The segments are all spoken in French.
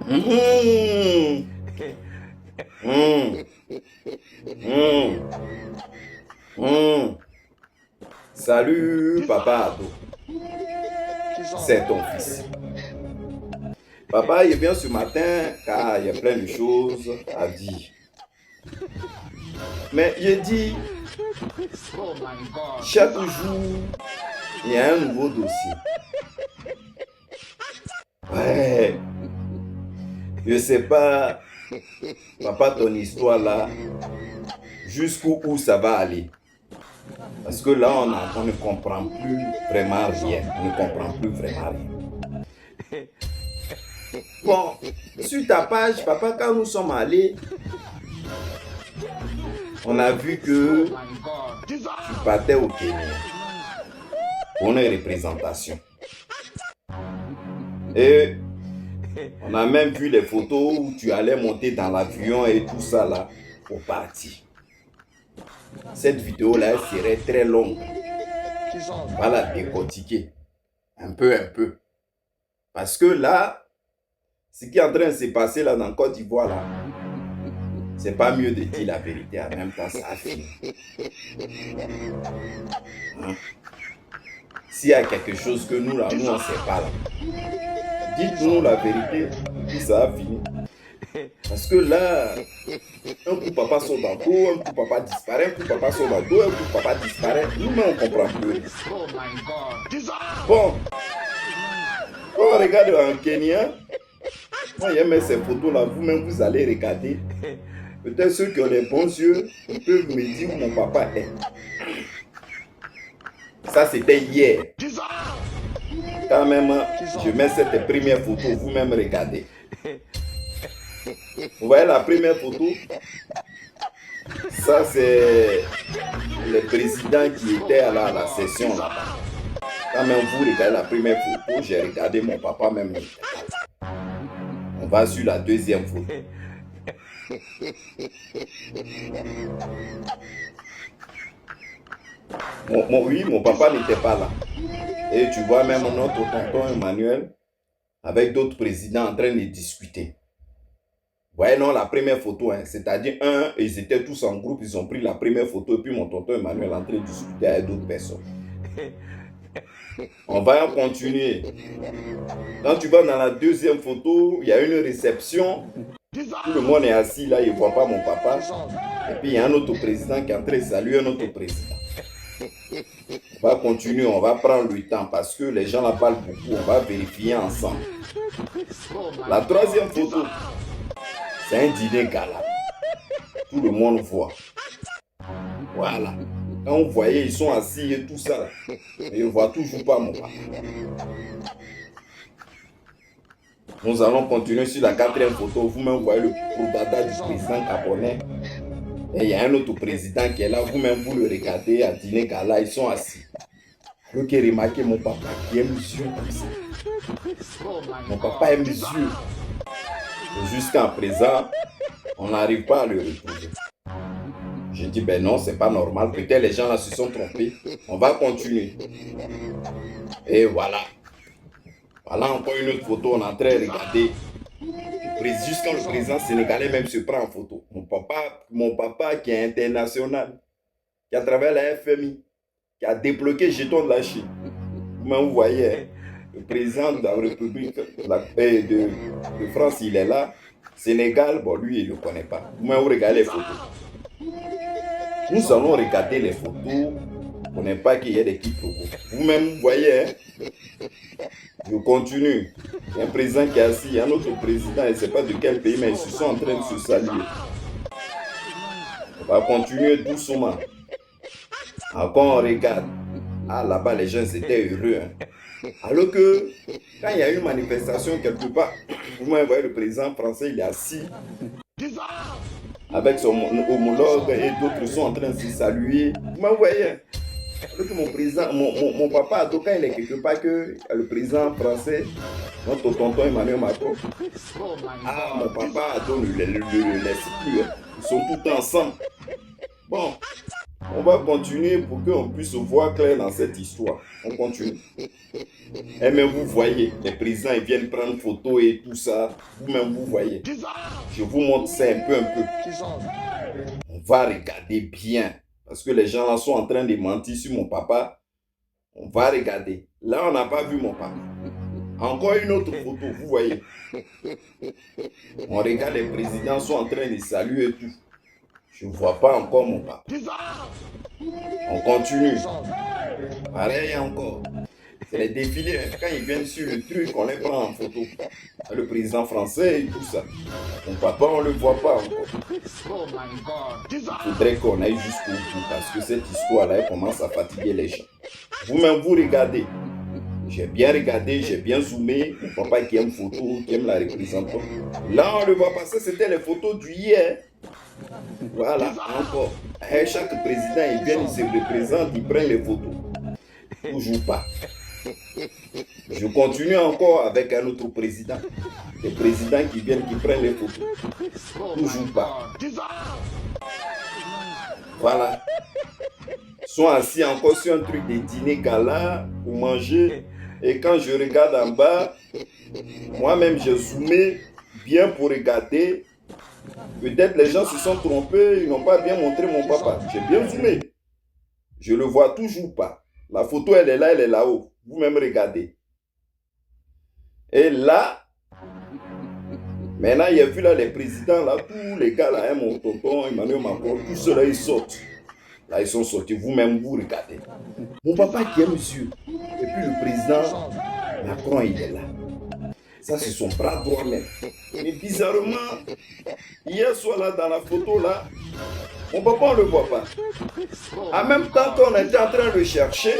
Mmh. Mmh. Mmh. Mmh. Salut, papa Ado. C'est ton fils. Papa, il vient ce matin car il y a plein de choses à dire. Mais je dis, chaque jour, il y a un nouveau dossier. Ouais, je sais pas, papa, ton histoire là, jusqu'où ça va aller. Parce que là, on ne comprend plus vraiment rien. On ne comprend plus vraiment rien. Bon, sur ta page, papa, quand nous sommes allés, on a vu que tu partais au Kenya pour une représentation. Et on a même vu les photos où tu allais monter dans l'avion et tout ça là pour partir. Cette vidéo-là, elle serait très longue. On va la décortiquer un peu. Parce que là, ce qui est en train de se passer là dans Côte d'Ivoire là, c'est pas mieux de dire la vérité, en même temps ça a fini. Hein? S'il y a quelque chose que nous là, nous on ne sait pas là, dites-nous la vérité, puis ça a fini. Parce que là, un coup papa sort dans l'eau, un coup papa disparaît, un coup papa sort dans l'eau, un coup papa disparaît. Nous-mêmes on ne comprend plus. Bon, quand on regarde en Kenya, moi j'aime ces photos là, vous-même vous allez regarder. Peut-être ceux qui ont les bons yeux, ils peuvent me dire où mon papa est. Ça c'était hier. Quand même, je mets cette première photo, vous-même regardez. Vous voyez la première photo? Ça c'est le président qui était à la session là-bas. Quand même vous regardez la première photo, j'ai regardé mon papa même. On va sur la deuxième photo. Oui, mon papa n'était pas là. Et tu vois même notre tonton Emmanuel avec d'autres présidents en train de discuter. Vous voyez, non, la première photo, hein, c'est-à-dire, ils étaient tous en groupe, ils ont pris la première photo et puis mon tonton Emmanuel est en train de discuter avec d'autres personnes. On va continuer. Quand tu vas dans la deuxième photo, il y a une réception. Tout le monde est assis là, il ne voit pas mon papa. Et puis il y a un autre président qui est en train de saluer un autre président. On va continuer, on va prendre le temps parce que les gens la parlent beaucoup. On va vérifier ensemble. La troisième photo, c'est un dîner gala. Tout le monde voit. Voilà. Quand vous voyez, ils sont assis et tout ça. Mais ils ne voient toujours pas mon papa. Nous allons continuer sur la quatrième photo. Vous-même voyez le dada du président gabonais. Et il y a un autre président qui est là. Vous-même, vous le regardez à dîner gala. Ils sont assis. Alors que remarquez mon papa qui aime les yeux comme ça. Mon papa aime les yeux. Jusqu'à présent, on n'arrive pas à le retrouver. Je dis, ben non, c'est pas normal. Peut-être les gens là se sont trompés. On va continuer. Et voilà. Voilà encore une autre photo. On est en train de regarder. Jusqu'à le président sénégalais même se prend en photo. Mon papa qui est international, qui a travaillé à la FMI, qui a débloqué le jeton de la Chine. Vous voyez, le président de la République de France, il est là. Sénégal, bon, lui, il ne le connaît pas. Vous regardez les photos. Nous allons regarder les photos. On n'est pas qu'il y ait des quiproquos. Vous-même, vous voyez, hein? Je continue. Il y a un président qui est assis, il y a un autre président, je ne sais pas de quel pays, mais ils se sont en train de se saluer. On va continuer doucement. Encore on regarde. Ah, là-bas, les gens étaient heureux. Hein. Alors que, quand il y a une manifestation quelque part, vous voyez le président français, il est assis avec son homologue et d'autres sont en train de se saluer. Vous voyez, alors que mon président, mon papa, quand il est quelque part, que le président français, notre tonton Emmanuel Macron, ah, mon papa ne le laisse plus. Hein. Ils sont tout ensemble. Bon, On va continuer pour qu'on puisse voir clair dans cette histoire. On continue. Et même vous voyez, les présidents ils viennent prendre photo et tout ça. Vous-même vous voyez. Je vous montre ça un peu. On va regarder bien. Parce que les gens là sont en train de mentir sur mon papa. On va regarder. Là, on n'a pas vu mon papa. Encore une autre photo, vous voyez. On regarde, les présidents sont en train de saluer et tout. Je ne vois pas encore mon papa. On continue. Pareil encore. C'est les défilés. Quand ils viennent sur le truc, on les prend en photo. Le président français et tout ça. Mon papa, on ne le voit pas encore. Il faudrait qu'on aille jusqu'au bout parce que cette histoire-là, elle commence à fatiguer les gens. Vous-même, vous regardez. J'ai bien regardé, j'ai bien zoomé. Mon papa qui aime photo, qui aime la représentation. Là, on ne le voit pas. Ça, c'était les photos du hier. Voilà, encore. Et chaque président, il vient, il se représente, il prend les photos. Toujours pas. Je continue encore avec un autre président. Les présidents qui viennent, qui prennent les photos. Toujours pas. Voilà. Ils sont assis encore sur un truc de dîner gala pour manger. Et quand je regarde en bas, moi-même j'ai zoomé bien pour regarder. Peut-être les gens se sont trompés, ils n'ont pas bien montré mon papa. J'ai bien zoomé. Je ne le vois toujours pas. La photo, elle est là-haut. Vous-même regardez. Et là, maintenant, il y a vu là les présidents, là, tous les gars, là, hein, mon tonton, Emmanuel Macron, tous ceux-là, ils sortent. Là, ils sont sortis. Vous-même, vous regardez. Mon papa qui est monsieur. Et puis le président Macron, il est là. Ça, c'est son bras droit même. Mais bizarrement, hier soir, là, dans la photo, là, mon papa, on ne le voit pas. En même temps qu'on était en train de chercher,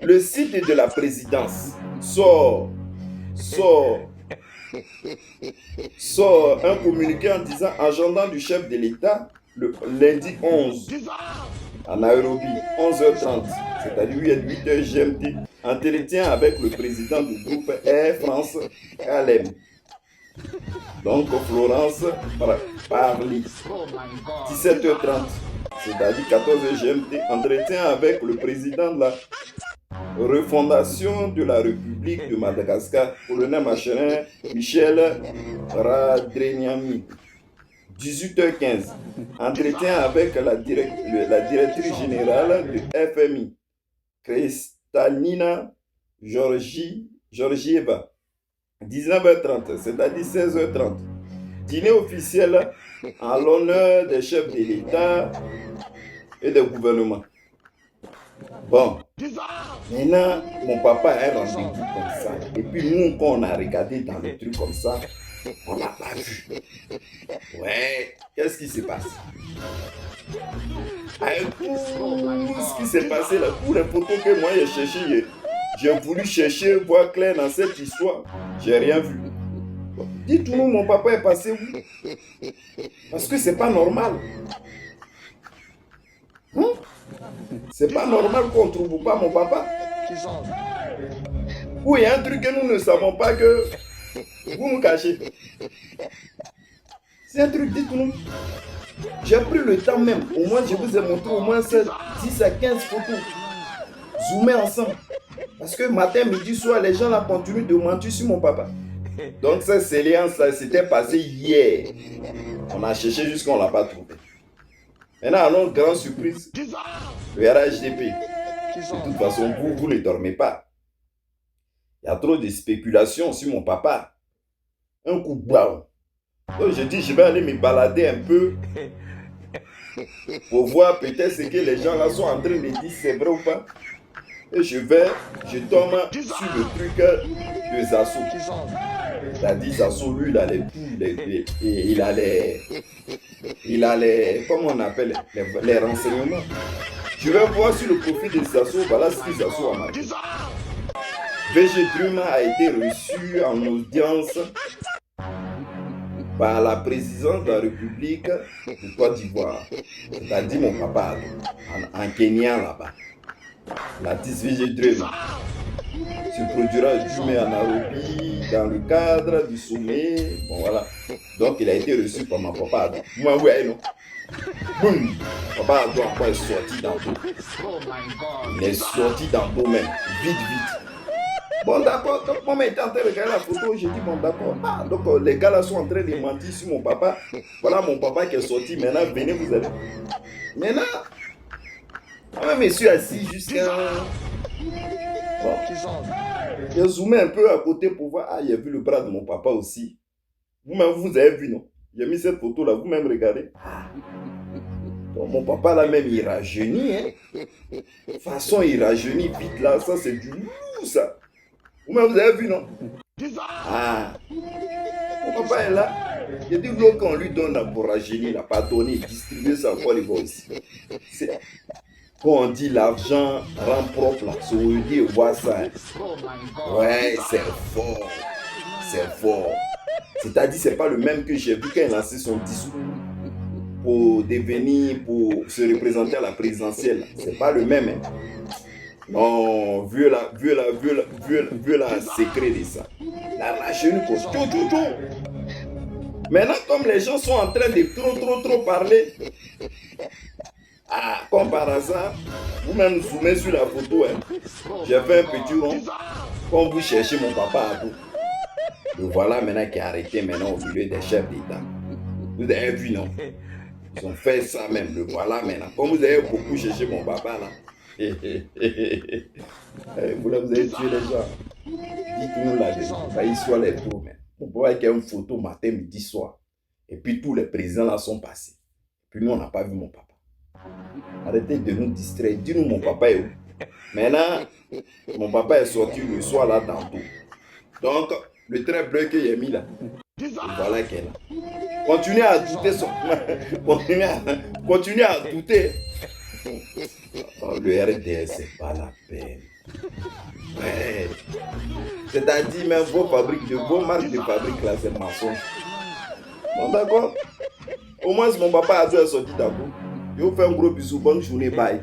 le site de la présidence sort un communiqué en disant agendant du chef de l'État le lundi 11 à Nairobi, 11h30, c'est-à-dire 8h GMT, entretien avec le président du groupe Air France KLM. Donc Florence Parly, 17h30, c'est-à-dire 14h GMT, entretien avec le président de la refondation de la République de Madagascar, colonel Macherin Michel Radreniami. 18h15, entretien avec la directrice générale du FMI, Kristalina Georgieva. 19h30, c'est-à-dire 16h30. Dîner officiel en l'honneur des chefs de l'État et des gouvernements. Bon, maintenant, mon papa a un rendez-vous comme ça. Et puis nous, quand on a regardé dans le truc comme ça, on n'a pas vu. Ouais, qu'est-ce qui s'est passé? Avec tout ce qui s'est passé là, pour les photos que moi j'ai cherché, j'ai voulu chercher, voir clair dans cette histoire. J'ai rien vu. Dites-nous, mon papa est passé où? Parce que c'est pas normal. Hein? C'est pas normal qu'on ne trouve pas mon papa. Ou il y a un truc que nous ne savons pas que vous nous cachez. C'est un truc, dites-nous. J'ai pris le temps même. Au moins, je vous ai montré au moins 10 à 15 photos. Zoomées ensemble. Parce que matin, midi, soir, les gens là continuent de mentir sur mon papa. Donc cette séance là, c'était passé hier. On a cherché jusqu'à on ne l'a pas trouvé. Maintenant, à notre grande surprise, le RHDP. De toute façon, vous ne dormez pas. Il y a trop de spéculations sur mon papa. Un coup de bas. Donc je dis, je vais aller me balader un peu pour voir peut-être ce que les gens là sont en train de dire, c'est vrai ou pas. Et je tombe sur le truc de Zasso. C'est-à-dire Zasso, lui, il a les comment on appelle, les renseignements. Je vais voir sur le profil de Zasso, voilà ce que Zasso a marqué. VG Druma a été reçu en audience par la présidente de la République de Côte d'Ivoire, c'est-à-dire mon papa, en Kenya là-bas. L'artiste VG Druma se produira demain à Nairobi dans le cadre du sommet. Bon voilà. Donc il a été reçu par mon papa. Moi, oui, non. Boum. Papa Ado encore est sorti tantôt. Il est sorti tantôt même. Vite, vite. Bon, d'accord. Donc, maman était en train de regarder la photo. J'ai dit, bon, d'accord. Ah, donc, les gars là sont en train de mentir sur mon papa. Voilà mon papa qui est sorti. Maintenant, venez, vous allez. Maintenant, moi-même, je suis assis jusqu'à. Bon. J'ai zoomé un peu à côté pour voir. Ah, il y a vu le bras de mon papa aussi. Vous-même, vous avez vu, non? J'ai mis cette photo là. Vous-même, regardez. Donc, mon papa là, même, il rajeunit. Hein? De toute façon, il rajeunit vite là. Ça, c'est du lourd, ça. Vous-même, vous avez vu, non? Ah. Mon papa est là. Il dit l'eau qu'on lui donne là, pour rajeunir, là, pardonner, distribuer ça encore les voix ici. Quand on dit l'argent rend propre, là, ce veut dire voir ça. Ouais, c'est fort. C'est fort. C'est-à-dire, c'est pas le même que j'ai vu quand il a lancé son discours pour devenir, pour se représenter à la présidentielle. C'est pas le même. Hein. Non, vu la secret de ça. La rajeunir pour tout. Maintenant, comme les gens sont en train de trop parler, ah, comme par hasard, vous-même zoomez sur la photo, hein. J'ai fait un petit rond, comme vous cherchez mon papa à tout. Le voilà maintenant qui est arrêté maintenant au milieu des chefs d'État. Vous avez vu, non? Ils ont fait ça même, le voilà maintenant. Comme vous avez beaucoup cherché mon papa là. Vous avez tué les gens. Dites-nous la vérité. Ils soient les tours, mais on peut voir qu'il y a une photo matin, midi, soir. Et puis tous les présidents là sont passés. Puis nous, on n'a pas vu mon papa. Arrêtez de nous distraire. Dis-nous mon papa est où? Maintenant, mon papa est sorti le soir là tantôt. Donc, le trait bleu qu'il a mis là, voilà qu'elle est là. Continuez à douter son... Continuez à douter. Oh, le RDS, c'est pas la peine. Ouais. C'est-à-dire, même vos marques de fabrique là, c'est mensonge. Bon, d'accord. Au moins, mon papa a dû sortir d'abord. Je vous fais un gros bisou. Bonne journée. Bye.